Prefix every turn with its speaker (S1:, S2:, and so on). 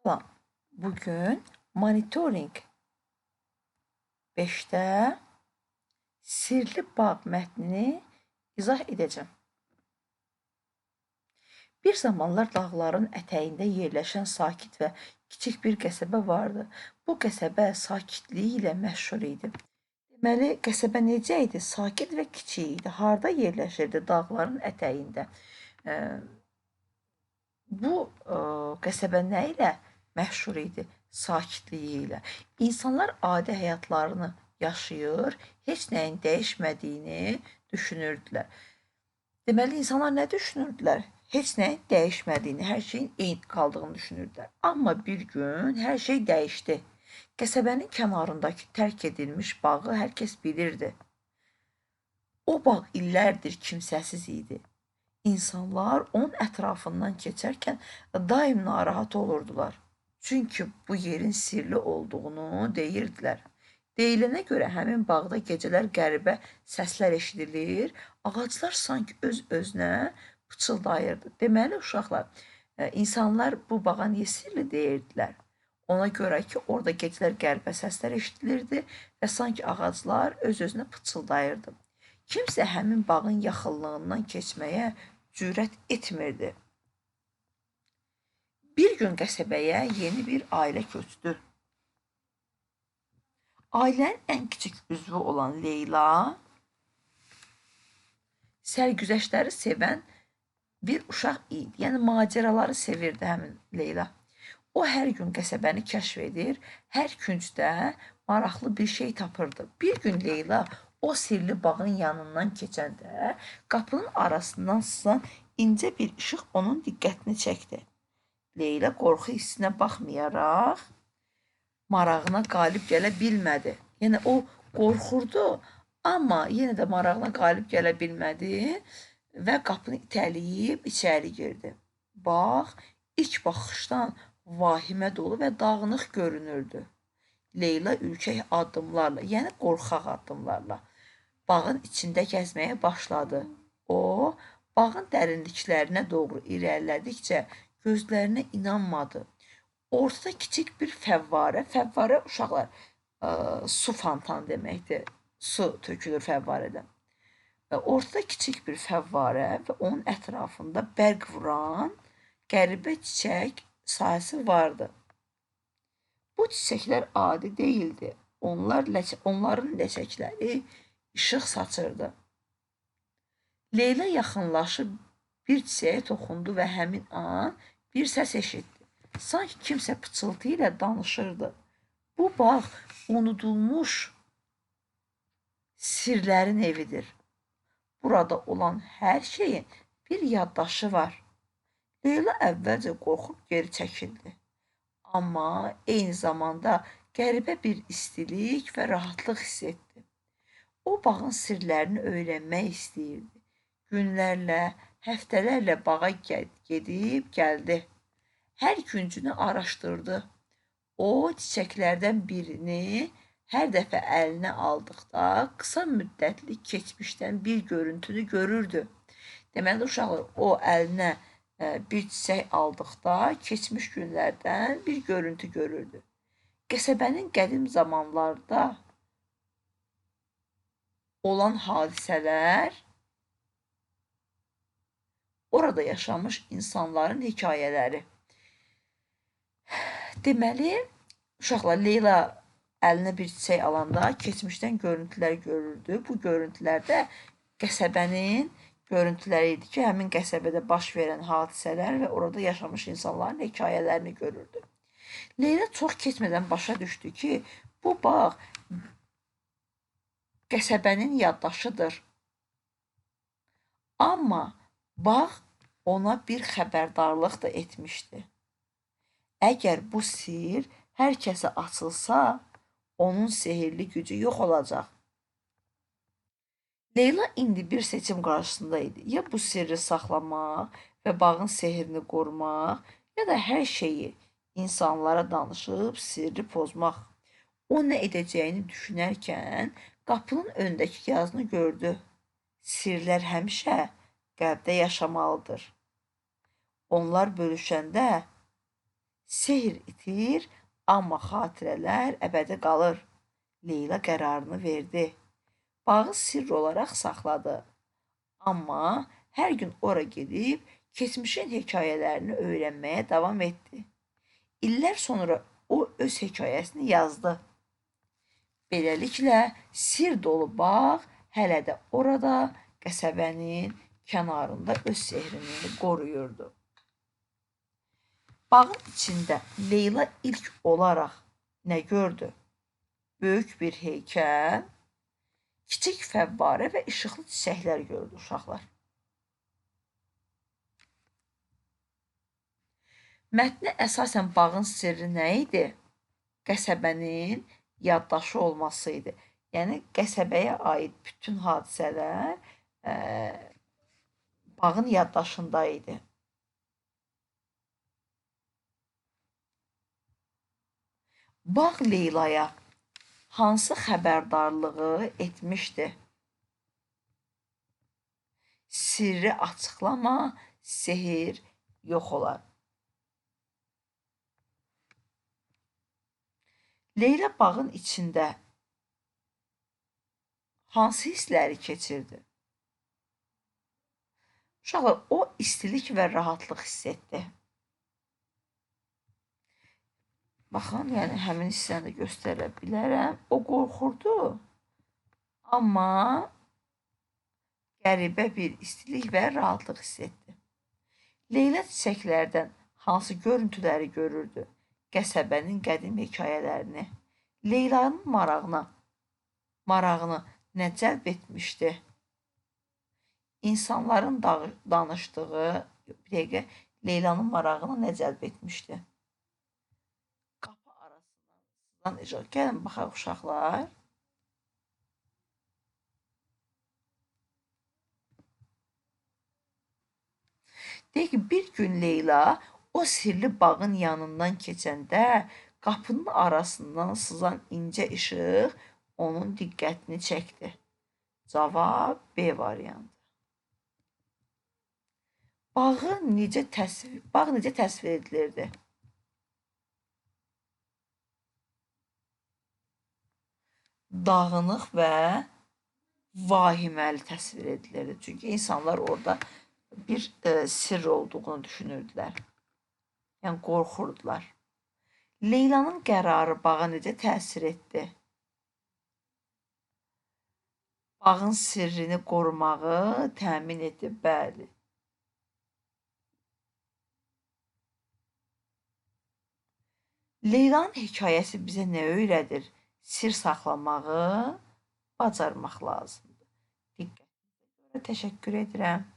S1: Salam. Bugün monitoring 5'te Sirli Bağ mətnini izah edəcəm. Bir zamanlar dağların ətəyində yerləşən sakit və kiçik bir qəsəbə vardı. Bu qəsəbə sakitliyi ilə məşhur idi. Deməli, qəsəbə necə idi? Sakit və kiçik idi. Harda yerləşirdi? Dağların ətəyində. Bu qəsəbə nə ilə məşhur idi? Sakitliyi ilə. İnsanlar adi həyatlarını yaşayır, heç nəyin dəyişmədiyini düşünürdülər. Deməli, insanlar nə düşünürdülər? Heç nəyin dəyişmədiyini, hər şeyin eyni qaldığını düşünürdülər. Amma bir gün hər şey dəyişdi. Qəsəbənin kənarındakı tərk edilmiş bağı hər kəs bilirdi. O bağ illərdir kimsəsiz idi. İnsanlar onun ətrafından keçərkən daim narahat olurdular. Çünki bu yerin sirli olduğunu deyirdilər. Deyilənə görə həmin bağda gecələr qəribə səslər eşidilir, ağaclar sanki öz-özünə pıçıldayırdı. Deməli, uşaqlar, insanlar bu bağa niyə sirli deyirdilər? Ona görə ki, orada gecələr qəribə səslər eşidilirdi və sanki ağaclar öz-özünə pıçıldayırdı. Kimsə həmin bağın yaxınlığından keçməyə cürət etmirdi. Bir gün qəsəbəyə yeni bir ailə köçdü. Ailənin ən kiçik üzvü olan Leyla sərgüzəştləri sevən bir uşaq idi. Yəni macəraları sevirdi həmin Leyla. O hər gün qəsəbəni kəşf edir, hər küncdə maraqlı bir şey tapırdı. Bir gün Leyla o sirli bağın yanından keçəndə qapının arasından sızan incə bir işıq onun diqqətini çəkdi. Leyla qorxu hissinə baxmayaraq marağına qalib gələ bilmədi. Yəni o qorxurdu, amma yenə də marağına qalib gələ bilmədi və qapını itələyib içəri girdi. Bağ ilk baxışdan vahimə dolu və dağınıq görünürdü. Leyla ürkək addımlarla, yəni qorxaq addımlarla bağın içində gəzməyə başladı. O, bağın dərinliklərinə doğru irəlilədikcə gözlərinə inanmadı. Ortada kiçik bir fəvvarə uşaqlar, su fontanı deməkdir. Su tökülür fəvvarədən. Ortada kiçik bir fəvvarə və onun ətrafında bərq vuran qəribə çiçək sahəsi vardı. Bu çiçəklər adi deyildi. Onların ləçəkləri işıq saçırdı. Leyla yaxınlaşıb bir çiçəyə toxundu və həmin an bir səs eşitdi. Sanki kimsə pıçıltı ilə danışırdı. Bu bağ unudulmuş sirlərin evidir. Burada olan hər şeyin bir yaddaşı var. Leyla əvvəlcə qorxub geri çəkildi. Amma eyni zamanda qəribə bir istilik və rahatlıq hiss etdi. O bağın sirlərini öyrənmək istəyirdi. Günlərlə, həftələrlə bağa gedib gəldi. Hər küncünü araşdırdı. O çiçəklərdən birini hər dəfə əlinə aldıqda qısa müddətli keçmişdən bir görüntünü görürdü. Deməli, uşaqlar o əlinə bir çiçək aldıqda keçmiş günlərdən bir görüntü görürdü. Qəsəbənin qədim zamanlarda olan hadisələr, orada yaşamış insanların hekayələri. Deməli, uşaqlar, Leyla əlinə bir çiçək alanda keçmişdən görüntülər görürdü. Bu görüntülərdə qəsəbənin görüntüləri idi ki, həmin qəsəbədə baş verən hadisələr və orada yaşamış insanların hekayələrini görürdü. Leyla çox keçmədən başa düşdü ki, bu bağ qəsəbənin yaddaşıdır. Amma bağ ona bir xəbərdarlıq da etmişdi. Əgər bu sir hər kəsə açılsa, onun sehirli gücü yox olacaq. Leyla indi bir seçim qarşısında idi. Ya bu sirri saxlamaq və bağın sehirini qorumaq, ya da hər şeyi insanlara danışıb sirri pozmaq. O nə edəcəyini düşünərkən qapının önündəki yazını gördü. Sirlər həmişə qəlbdə yaşamalıdır. Onlar bölüşəndə Sehr itir, amma xatirələr əbədi qalır. Leyla qərarını verdi. Bağı sirr olaraq saxladı. Amma hər gün ora gedib keçmişin hekayələrini öyrənməyə davam etdi. İllər sonra o öz hekayəsini yazdı. Beləliklə sir dolu bağ hələ də orada qəsəbənin kənarında öz sehrini qoruyurdu. Bağın içində Leyla ilk olaraq nə gördü? Böyük bir heykəl, kiçik fəvvarə və işıqlı çiçəklər gördü uşaqlar. Mətnə əsasən bağın sirri nə idi? Qəsəbənin yaddaşı olması idi. Yəni qəsəbəyə aid bütün hadisələr bağın yaddaşında idi. Bağ Leylaya hansı xəbərdarlığı etmişdi? Sirri açıqlama, sehir yox olar. Leyla bağın içində hansı hissləri keçirdi? Uşaqlar, o istilik və rahatlıq hiss etdi. Baxın, yəni həmin hissəni də göstərə bilərəm. O qorxurdu, amma qəribə bir istilik və rahatlıq hiss etdi. Leyla çiçəklərdən hansı görüntüləri görürdü? Qəsəbənin qədim hekayələrini. Leylanın marağını nə cəlb etmişdi? İnsanların danışdığı, bir dəqiqə, Leylanın marağını nə cəlb etmişdi? Qapı arasından sızan, gəlin baxaq uşaqlar. Deyək ki, bir gün Leyla o sirli bağın yanından keçəndə qapının arasından sızan incə işıq onun diqqətini çəkdi. Cavab B variantı. Bağ necə təsvir edilirdi? Dağınıq və vahiməli təsvir edilirdi. Çünki insanlar orada bir sirr olduğunu düşünürdülər. Yəni qorxurdular. Leylanın qərarı bağa necə təsir etdi? Bağın sirrini qorumağı təmin etdi, bəli. Leylanın hekayəsi bizə nə öyrədir? Sir saxlamağı bacarmaq lazımdır. Diqqətinizə görə təşəkkür edirəm.